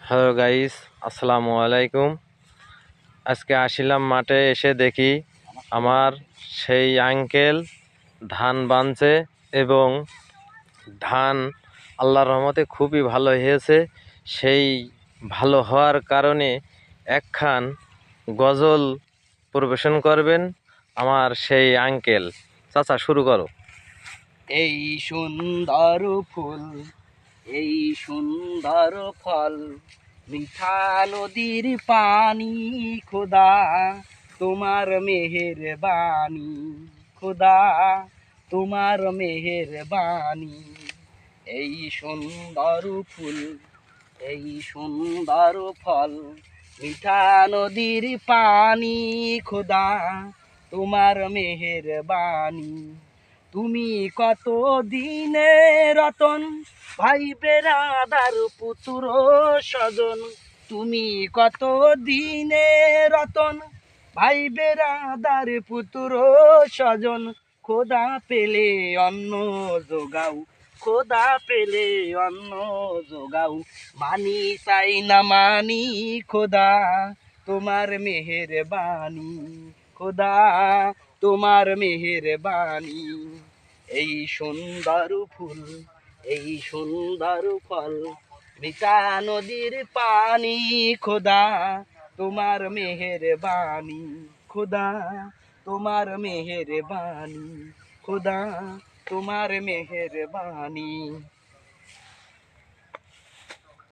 Hello guys, আসসালামু আলাইকুম। আজকে আসিলাম মাঠে, এসে দেখি আমার সেই আঙ্কেল ধান বানছে এবং ধান আল্লাহর রহমতে খুবই ভালো হয়েছে। সেই ভালো হওয়ার কারণে একখান গজল পরিবেশন করবেন আমার সেই আঙ্কেল। চাচা, শুরু করো। এই সুন্দর ফুল, এই সুন্দর ফল, মিঠা নদীর পানি, খোদা তোমার মেহেরবানি, খোদা তোমার মেহেরবানি। এই সুন্দর ফুল, এই সুন্দর ফল, মিঠা নদীর পানি, খোদা তোমার মেহেরবানি। তুমি কত দিনে রতন, ভাই বেরাদার পুত্র স্বজন। তুমি কত দিনে রতন, ভাই বেরাদার পুত্র স্বজন। খোদা পেলে অন্ন যোগাও, খোদা পেলে অন্ন যোগাও। মানি চাই না মানি, খোদা তোমার মেহেরবানি, খোদা তোমার মেহেরবানি। এই সুন্দর ফুল, এই সুন্দর ফল, মিঠা নদীর পানি, খোদা তোমার মেহেরবানি, খোদা তোমার মেহেরবানি, খোদা তোমার মেহেরবানি।